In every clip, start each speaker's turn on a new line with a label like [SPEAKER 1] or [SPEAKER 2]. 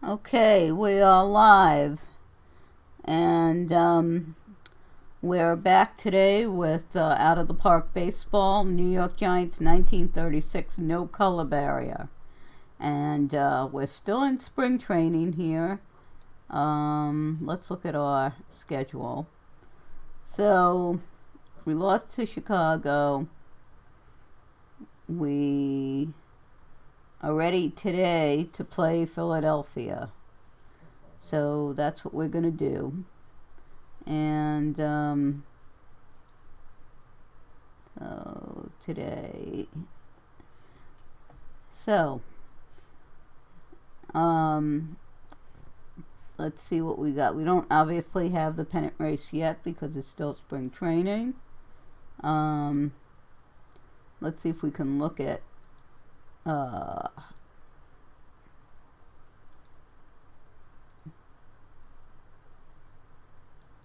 [SPEAKER 1] Okay, we are live, and we're back today with Out of the Park Baseball, New York Giants 1936 no color barrier. And we're still in spring training here. Let's look at our schedule. So, we lost to Chicago. We are ready today to play Philadelphia. So that's what we're going to do. And so today. So let's see what we got. We don't obviously have the pennant race yet because it's still spring training. Let's see if we can look at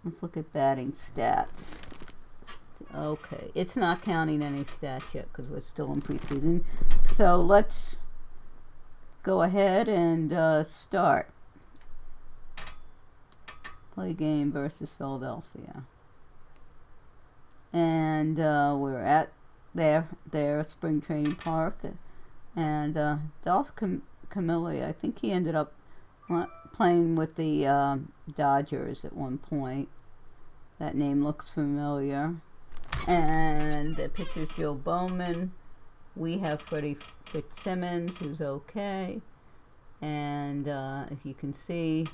[SPEAKER 1] let's look at batting stats. Okay, it's not counting any stats yet because we're still in preseason. So let's go ahead and start. Play game versus Philadelphia. And we're at their spring training park. And Dolph Camilli, I think he ended up playing with the Dodgers at one point. That name looks familiar. And the pitcher's Joe Bowman. We have Freddie Fitzsimmons, who's okay. And as you can see,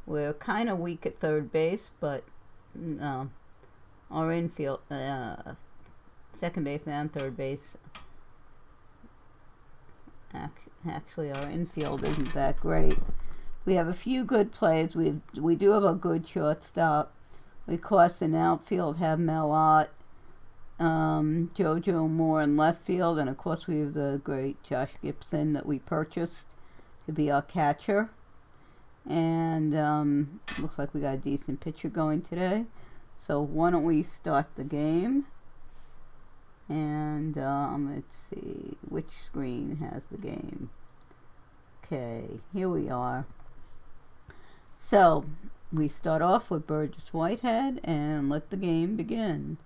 [SPEAKER 1] we're kind of weak at third base, but our infield, second base and third base, actually our infield isn't that great. We have a few good plays. We do have a good shortstop. We, of course, in outfield have Melott, JoJo Moore in left field, and of course we have the great Josh Gibson that we purchased to be our catcher. And looks like we got a decent pitcher going today. So why don't we start the game? And let's see which screen has the game. Okay, here we are. So we start off with Burgess Whitehead and let the game begin.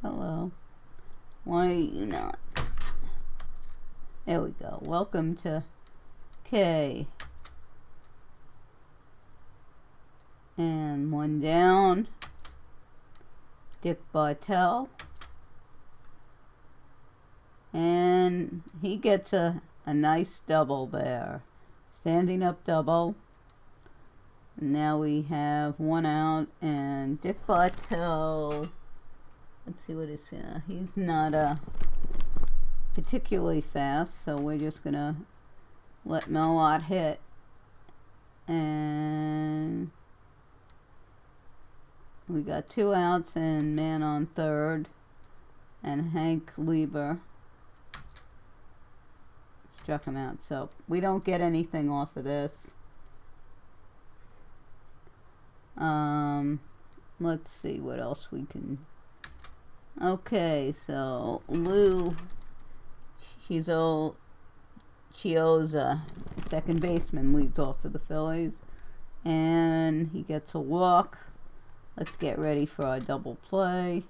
[SPEAKER 1] Hello. Why are you not? There we go. Welcome to K. And one down. Dick Bartell. And he gets a nice double there. Standing up double. Now we have one out, and Dick Bartell, let's see what his, he's not particularly fast, so we're just going to let Melott hit. And we got 2 outs and man on third, and Hank Lieber struck him out. So we don't get anything off of this. Let's see what else we can. Okay, so Lou Chioza, second baseman, leads off for the Phillies, and he gets a walk. Let's get ready for our double play.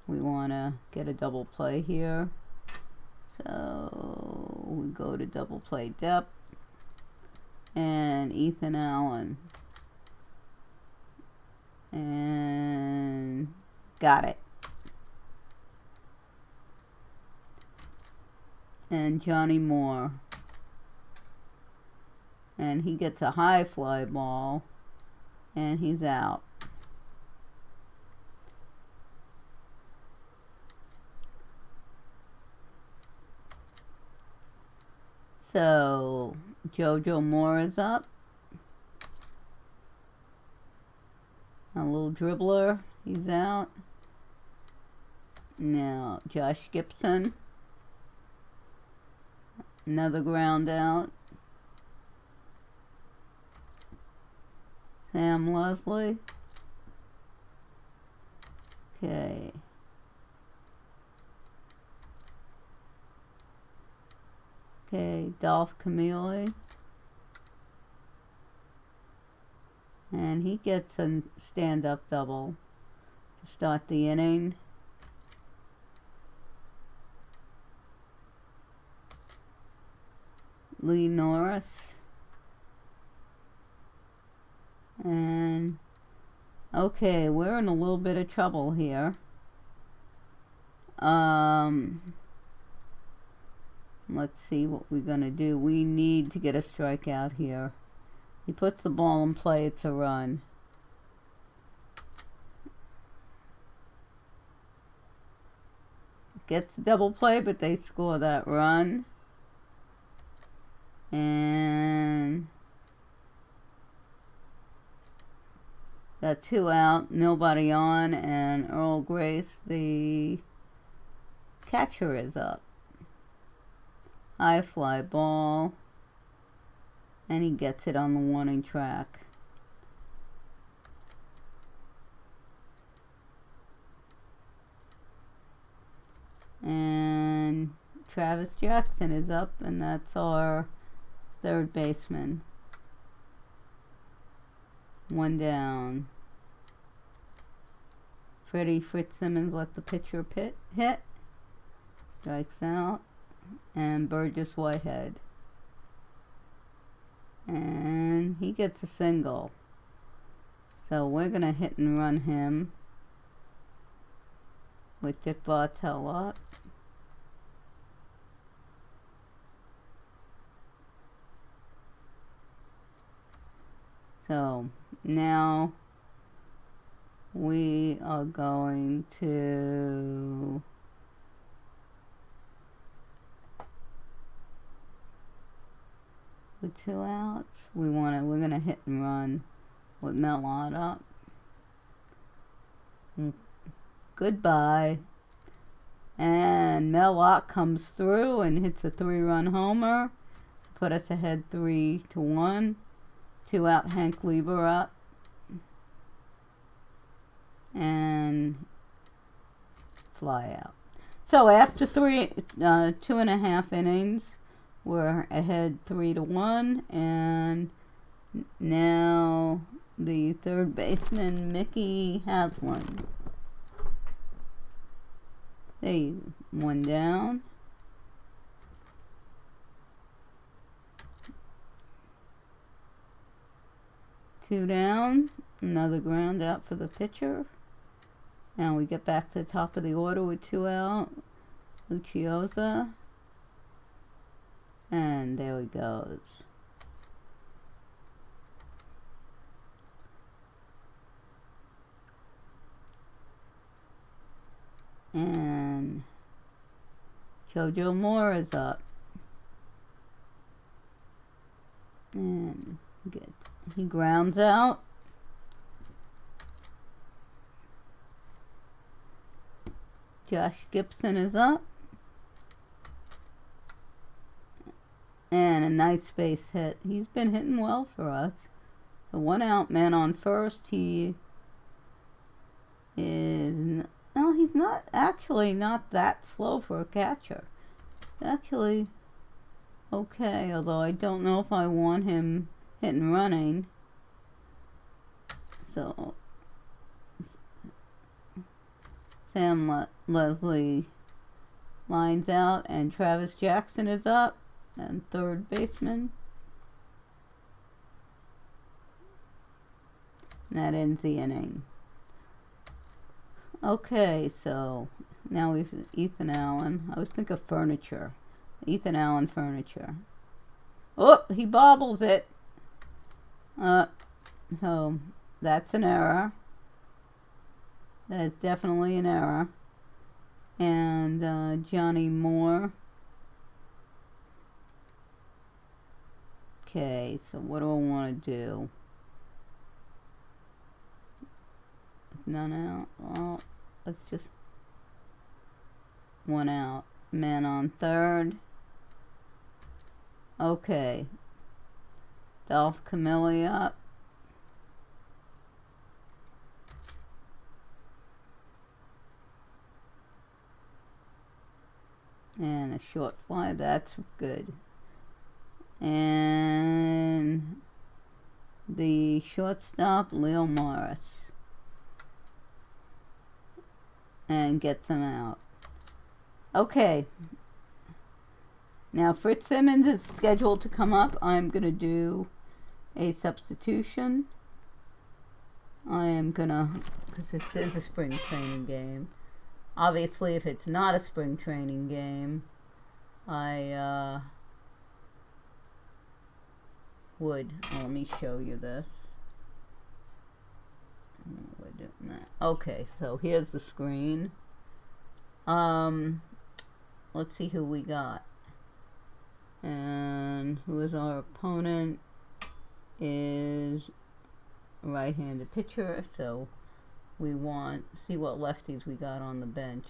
[SPEAKER 1] We want to get a double play here. So we go to double play depth, and Ethan Allen, and got it. And Johnny Moore, and he gets a high fly ball, and he's out. So JoJo Moore is up. A little dribbler, he's out. Now Josh Gibson, another ground out. Sam Leslie. Okay. Okay, Dolph Camille. And he gets a stand-up double to start the inning. Lee Norris. And okay, we're in a little bit of trouble here. Let's see what we're gonna do. We need to get a strikeout here. He puts the ball in play, it's a run. Gets a double play, but they score that run. And got 2 out, nobody on, and Earl Grace, the catcher, is up. High fly ball, and he gets it on the warning track. And Travis Jackson is up, and that's our third baseman. 1 down. Freddie Fitzsimmons let the pitcher hit. Strikes out. And Burgess Whitehead. And he gets a single. So we're going to hit and run him with Dick Bartell up. So now we are going to with 2 outs. We're gonna hit and run with Mellott up. Goodbye. And Mellott comes through and hits a 3-run homer to put us ahead 3-1. 2 out, Hank Lieber up. And fly out. So after 2.5 innings, we're ahead 3-1, and now the third baseman, Mickey Haslam. Hey, 1 down. Two down. Another ground out for the pitcher. Now we get back to the top of the order with 2 out. Lucchiosa. And there he goes. And Jojo Moore is up. And he grounds out. Josh Gibson is up. And a nice base hit. He's been hitting well for us. The 1 out, man on first. He is... No, he's not that slow for a catcher. Actually okay, although I don't know if I want him hitting and running. So Sam Leslie lines out, and Travis Jackson is up, and third baseman. And that ends the inning. Okay, so now we've Ethan Allen. I always think of furniture. Ethan Allen furniture. Oh, he bobbles it. So that's an error. That is definitely an error. And Johnny Moore. Okay, so what do I want to do? None out. Well, let's just 1 out. Man on third. Okay. Dolph Camille up. And a short fly. That's good. And the shortstop, Leo Morris. And gets him out. Okay. Now Fritz Simmons is scheduled to come up. I'm going to do a substitution. I am going to, because this is a spring training game. Obviously, if it's not a spring training game, I would, let me show you this. We're doing that. Okay, so here's the screen. Let's see who we got. And who is our opponent is a right-handed pitcher, so we want see what lefties we got on the bench.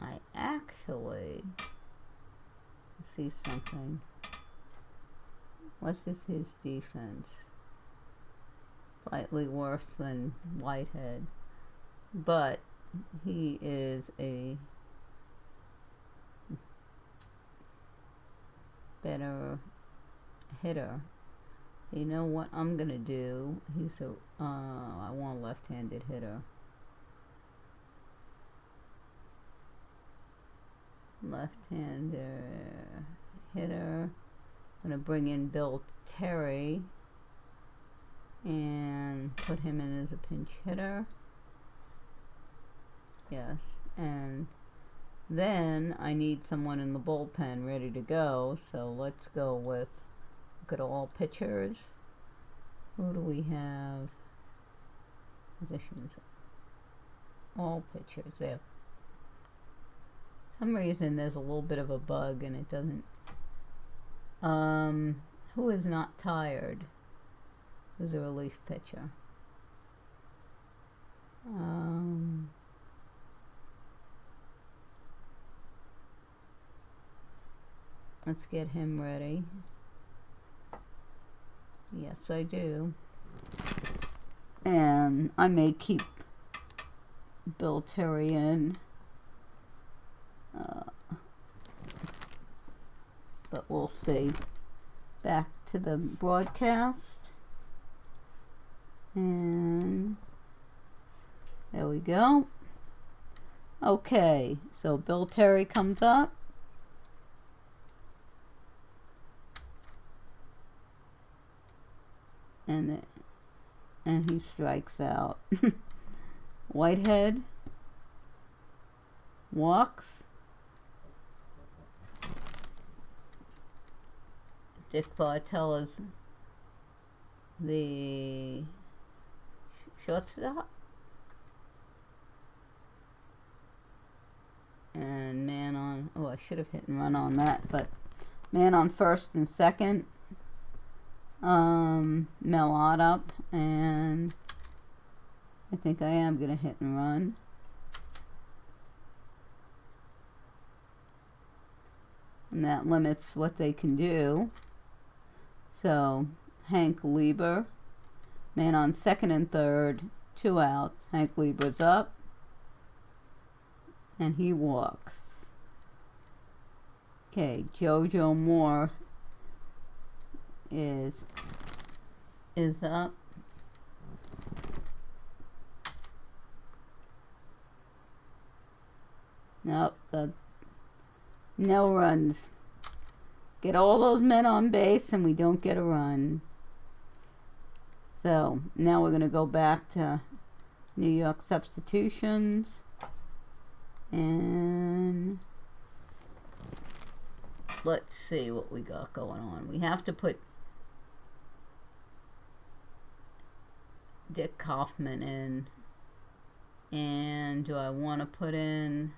[SPEAKER 1] I actually see something. What is his defense? Slightly worse than Whitehead, but he is a better hitter. You know what I'm gonna do? He's a I want a left-handed hitter. Left-hander hitter. I'm gonna bring in Bill Terry and put him in as a pinch hitter. Yes, and then I need someone in the bullpen ready to go, so let's go with, look at all pitchers. Who do we have? Positions. All pitchers there. For some reason there's a little bit of a bug and it doesn't. Who is not tired? Who's a relief pitcher? Let's get him ready. Yes, I do. And I may keep Bill Terry in. But we'll see. Back to the broadcast. And there we go. Okay, so Bill Terry comes up. And he strikes out. Whitehead walks. Dick Bartell is the shortstop. And man on, oh, I should have hit and run on that, but man on first and second. Mellot up, and I think I am gonna hit and run. And that limits what they can do. So Hank Lieber, man on second and third, 2 outs. Hank Lieber's up, and he walks. Okay, Jojo Moore is up. Nope, no runs. Get all those men on base and we don't get a run. So now we're going to go back to New York substitutions. And let's see what we got going on. We have to put Dick Kaufman in. And do I want to put in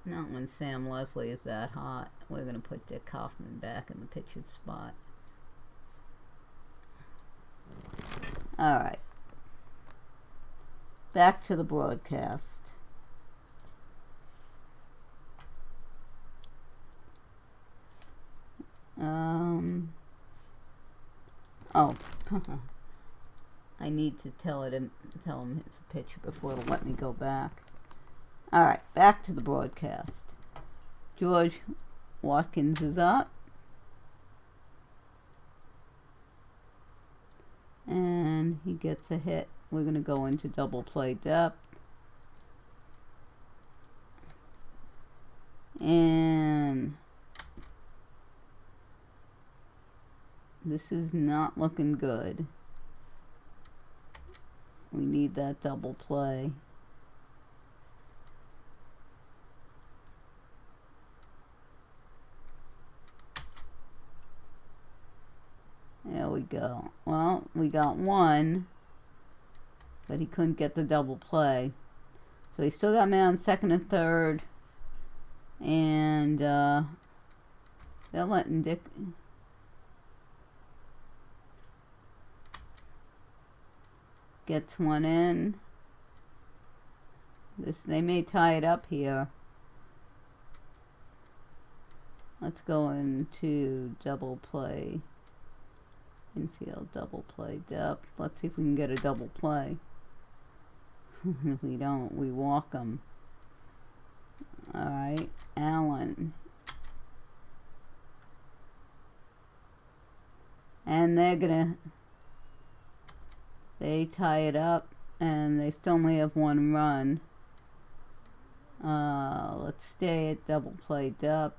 [SPEAKER 1] not when Sam Leslie is that hot. We're going to put Dick Kaufman back in the pitcher's spot. Alright. Back to the broadcast. Oh, I need to tell him it's a pitch before it'll let me go back. All right, back to the broadcast. George Watkins is up. And he gets a hit. We're going to go into double play depth. And this is not looking good. We need that double play. There we go. Well, we got one, but he couldn't get the double play. So he still got me on second and third. And they're letting Dick... gets one in. They may tie it up here. Let's go into double play. Infield double play depth. Let's see if we can get a double play. If we don't, we walk them. Alright, Allen. And they tie it up, and they still only have one run. Let's stay at double play depth.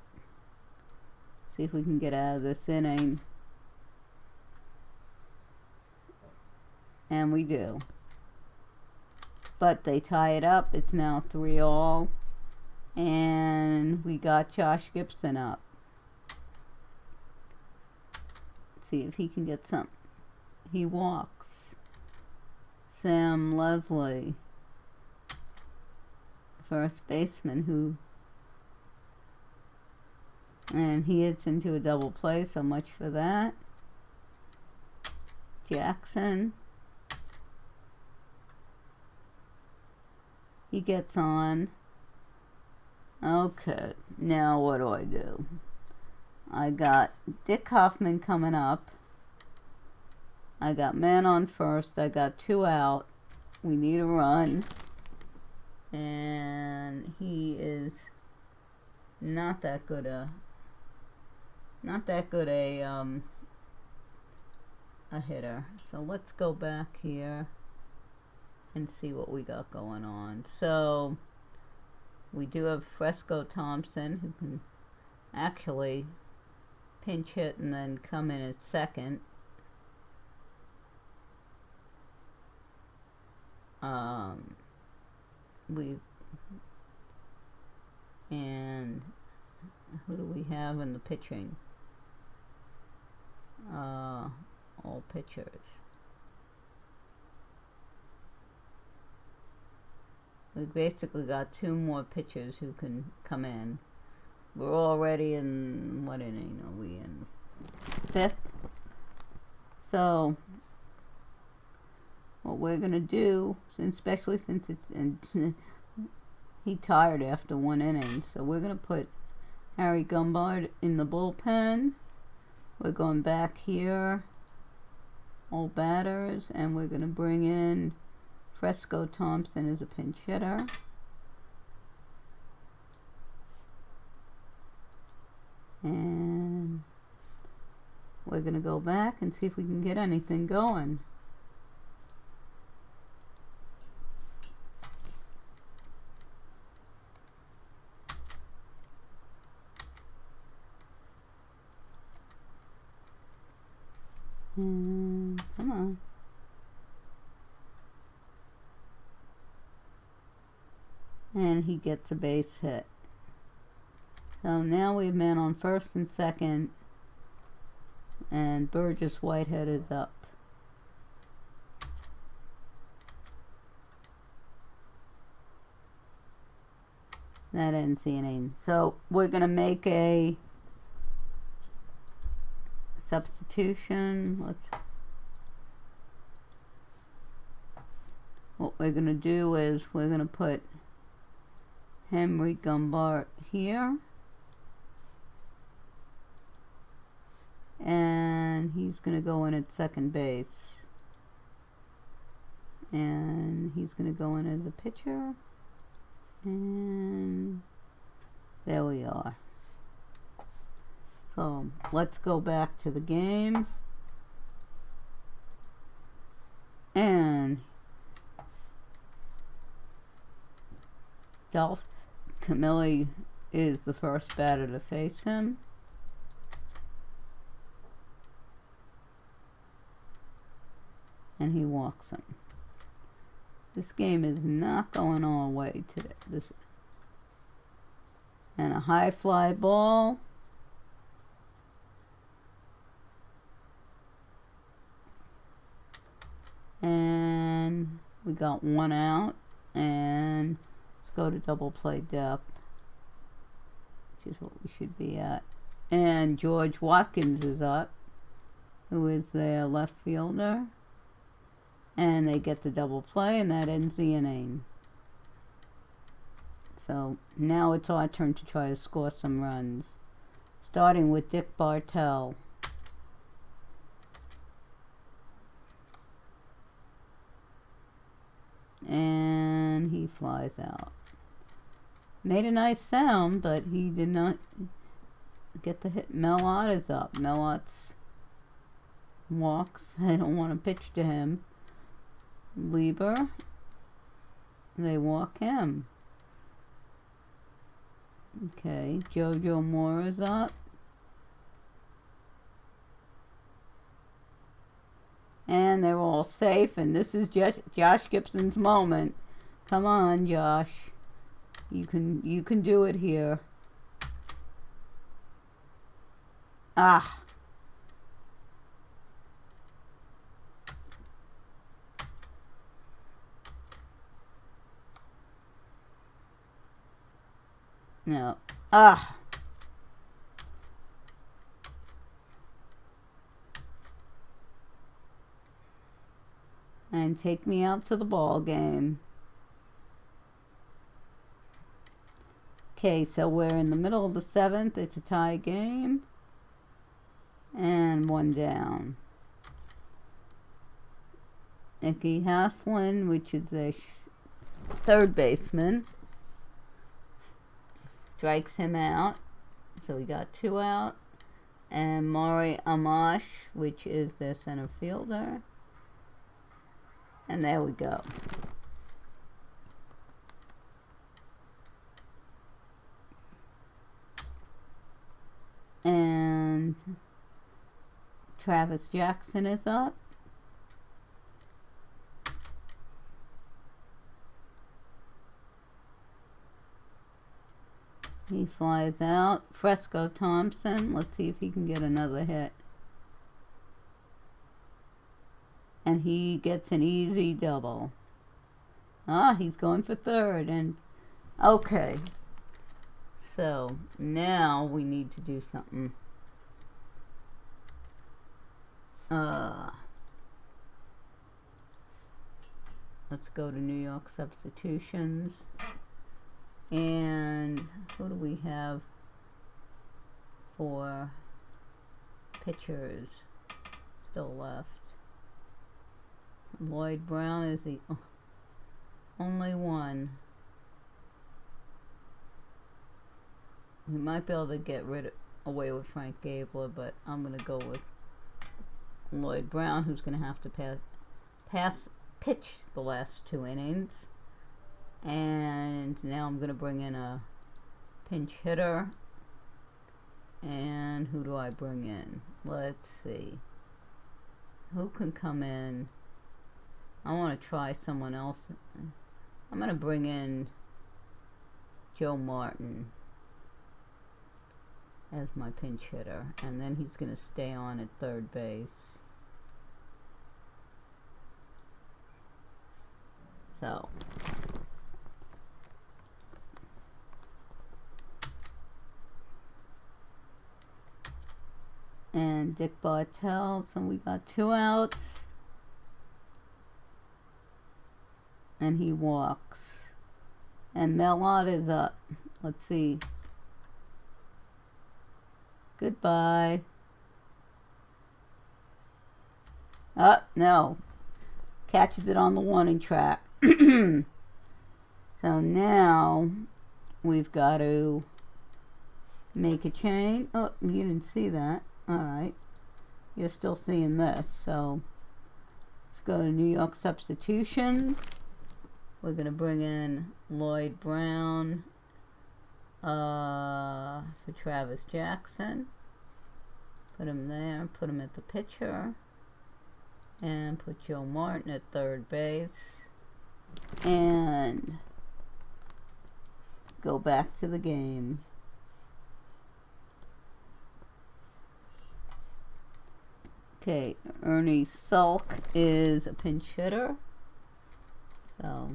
[SPEAKER 1] See if we can get out of this inning. And we do. But they tie it up. It's now 3-all. And we got Josh Gibson up. See if he can get some. He walks. Sam Leslie, first baseman, and he hits into a double play, so much for that. Jackson, he gets on. Okay, now what do? I got Dick Hoffman coming up. I got man on first. I got 2 out. We need a run. And he is not that good a hitter. So let's go back here and see what we got going on. So we do have Fresco Thompson, who can actually pinch hit and then come in at second. And who do we have in the pitching? All pitchers. We basically got 2 more pitchers who can come in. We're already in, what inning are we in? 5th. So what we're gonna do, especially since it's he tired after 1 inning, so we're gonna put Harry Gumbard in the bullpen. We're going back here, all batters, and we're gonna bring in Fresco Thompson as a pinch hitter. And we're gonna go back and see if we can get anything going. Come on. And he gets a base hit. So now we have man on first and second, and Burgess Whitehead is up. That ends the inning. So we're going to make a substitution. What we're going to do is we're going to put Henry Gumbart here. And he's going to go in at second base. And he's going to go in as a pitcher. And there we are. So let's go back to the game. And Dolph Camilli is the first batter to face him. And he walks him. This game is not going all the way today. And a high fly ball. And we got one out. And let's go to double play depth, which is what we should be at. And George Watkins is up, who is their left fielder. And they get the double play, and that ends the inning. So now it's our turn to try to score some runs. Starting with Dick Bartell. And he flies out. Made a nice sound, but he did not get the hit. Mel Ott is up. Mel Ott's walks. I don't want to pitch to him. Lieber. They walk him. Okay, Jojo Moore is up. And they're all safe, and this is just Josh Gibson's moment. Come on, Josh. You can do it here. Ah. No. Ah. And take me out to the ball game. Okay, so we're in the middle of the seventh. It's a tie game. And one down. Nicky Haslin, which is a third baseman, strikes him out. So we got two out. And Maury Amash, which is their center fielder. And there we go. And Travis Jackson is up. He flies out. Fresco Thompson. Let's see if he can get another hit. And he gets an easy double. Ah, he's going for third. And okay. So now we need to do something. Let's go to New York substitutions. And who do we have for pitchers still left? Lloyd Brown is the only one. We might be able to get away with Frank Gabler, but I'm going to go with Lloyd Brown, who's going to have to pitch the last two innings. And now I'm going to bring in a pinch hitter. And who do I bring in? Let's see. Who can come in? I want to try someone else. I'm going to bring in Joe Martin as my pinch hitter. And then he's going to stay on at third base. So. And Dick Bartell, so we got two outs. And he walks. And Mel Ott is up. Let's see. Goodbye. No. Catches it on the warning track. So now we've got to make a change. Oh, you didn't see that. Alright. You're still seeing this. So let's go to New York substitutions. We're going to bring in Lloyd Brown for Travis Jackson. Put him there. Put him at the pitcher. And put Joe Martin at third base. And go back to the game. Okay, Ernie Sulk is a pinch hitter. So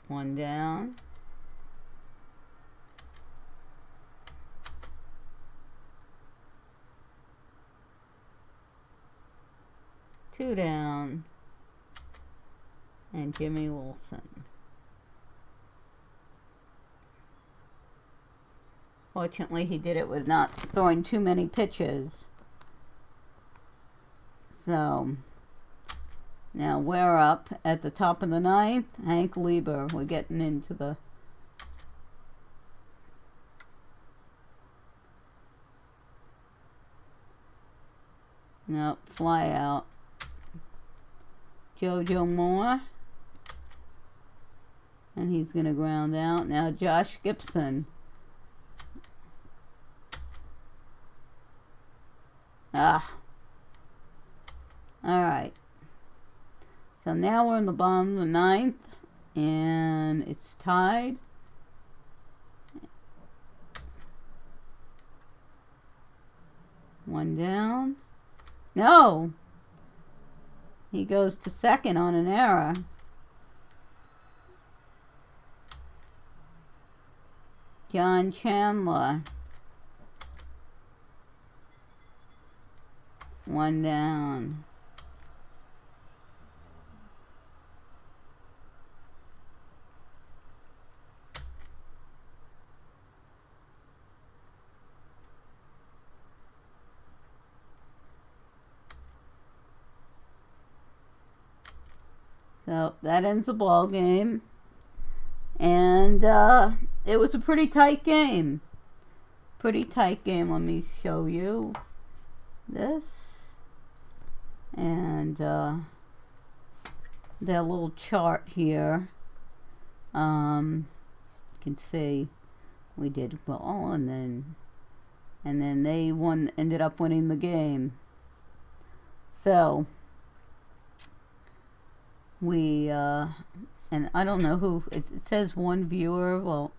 [SPEAKER 1] one down. Two down. And Jimmy Wilson. Fortunately, he did it with not throwing too many pitches. So, now we're up at the top of the ninth. Hank Lieber, we're getting into the... Nope, fly out. Jojo Moore. And he's going to ground out. Now Josh Gibson. Alright. So now we're in the bottom of the ninth. And it's tied. One down. No! He goes to second on an error. John Chandler. One down. So that ends the ball game. And it was a pretty tight game. Pretty tight game. Let me show you this. And their little chart here. You can see we did well, and then they ended up winning the game. So we and I don't know who it says. One viewer. Well,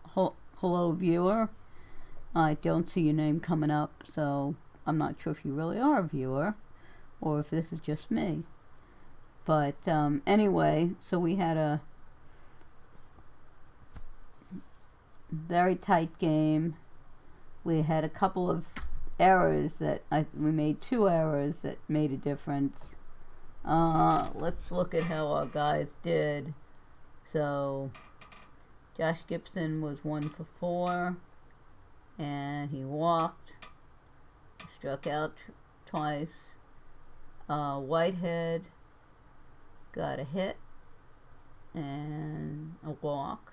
[SPEAKER 1] hello viewer. I don't see your name coming up, so I'm not sure if you really are a viewer or if this is just me. But anyway, so we had a very tight game. We had a couple of errors that we made 2 errors that made a difference. Let's look at how our guys did. So Josh Gibson was 1 for 4, and he walked, struck out twice. Whitehead got a hit and a walk.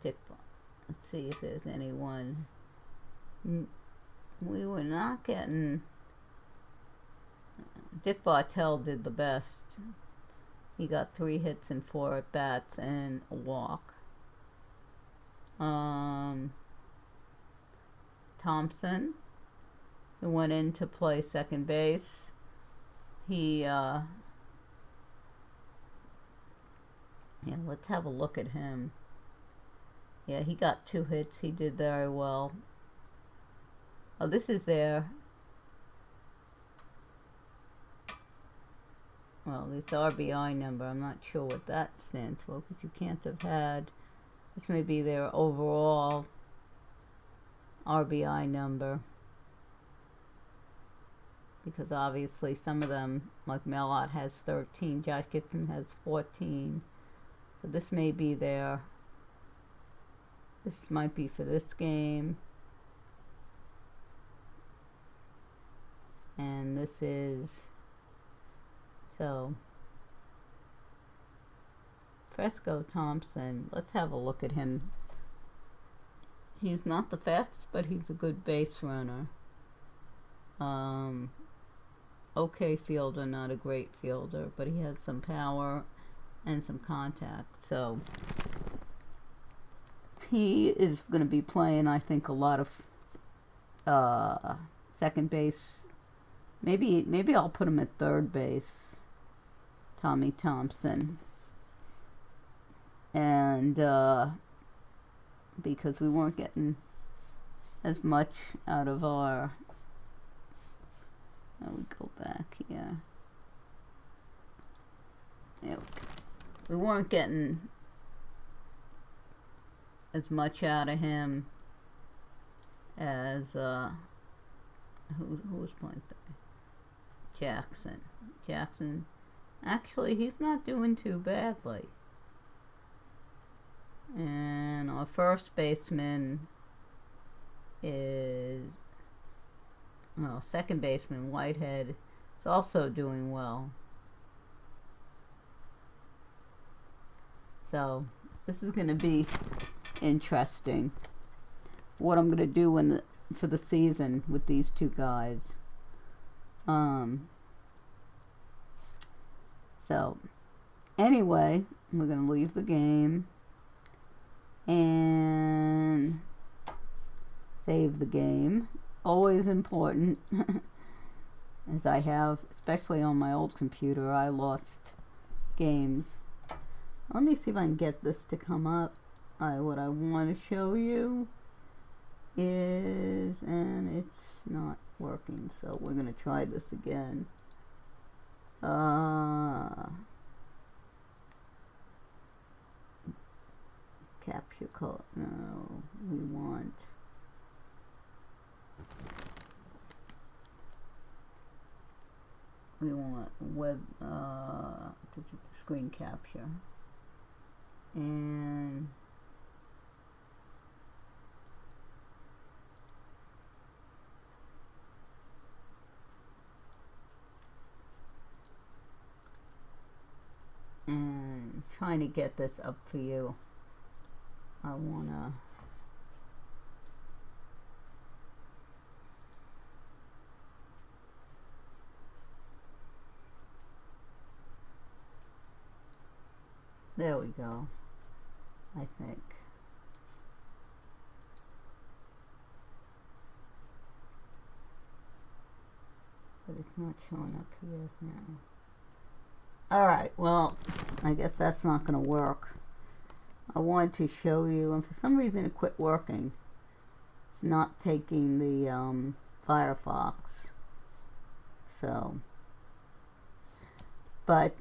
[SPEAKER 1] Let's see if there's anyone. We were not getting... Dick Bartell did the best. He got 3 hits and 4 at bats and a walk. Thompson, who went in to play second base, he yeah, let's have a look at him. Yeah, he got 2 hits. He did very well. Oh, this is their... Well, this RBI number, I'm not sure what that stands for, because you can't have had... This may be their overall RBI number. Because obviously some of them, like Melott has 13, Josh Gibson has 14. So this may be their This might be for this game. And this is, so, Fresco Thompson. Let's have a look at him. He's not the fastest, but he's a good base runner. Okay fielder, not a great fielder, but he has some power and some contact. So he is going to be playing, I think, a lot of second base. Maybe I'll put him at third base, Tommy Thompson. And because we weren't getting as much out of our, I would go back here. We weren't getting as much out of him as who was playing there? Jackson. Actually, he's not doing too badly. And our first baseman is, well, second baseman Whitehead is also doing well. So this is going to be interesting. What I'm going to do for the season with these two guys. So anyway, we're going to leave the game and save the game. Always important. As I have, especially on my old computer, I lost games. Let me see if I can get this to come up. What I want to show you is, and it's not working, so we're going to try this again. Capture code. No, we want web screen capture, and trying to get this up for you. I wanna there we go, I think. But it's not showing up here now. Alright, well, I guess that's not going to work. I wanted to show you, and for some reason it quit working. It's not taking the Firefox. So, but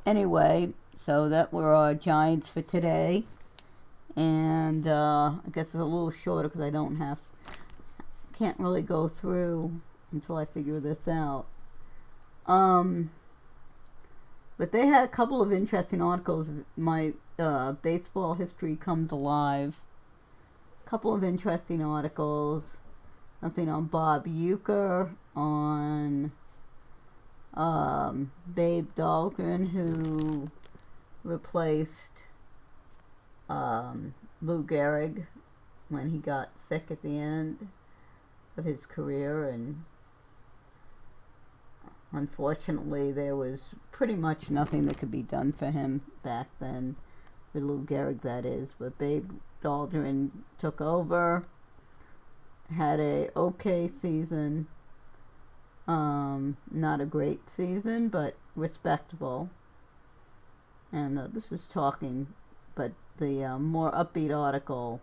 [SPEAKER 1] anyway, so that were our Giants for today. And I guess it's a little shorter because I can't really go through until I figure this out. But they had a couple of interesting articles. My baseball history comes alive. A couple of interesting articles. Something on Bob Uecker, on Babe Dahlgren, who replaced Lou Gehrig when he got sick at the end of his career, and unfortunately there was pretty much nothing that could be done for him back then, with Lou Gehrig, that is. But Babe Dahlgren took over, had a okay season, not a great season, but respectable. And this is talking, but the more upbeat article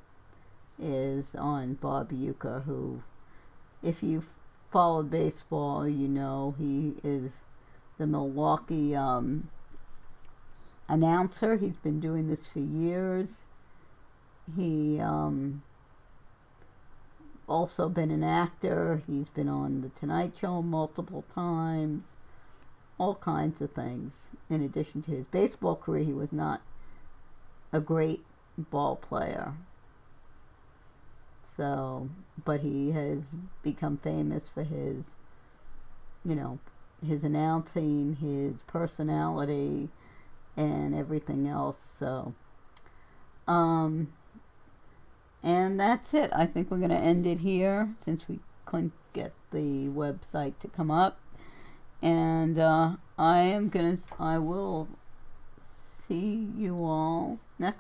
[SPEAKER 1] is on Bob Uecker, who, if you've followed baseball, you know he is the Milwaukee announcer. He's been doing this for years. He also been an actor. He's been on The Tonight Show multiple times. All kinds of things. In addition to his baseball career, he was not a great ball player. So, but he has become famous for his, you know, his announcing, his personality, and everything else. So, and that's it. I think we're going to end it here since we couldn't get the website to come up. And I will see you all next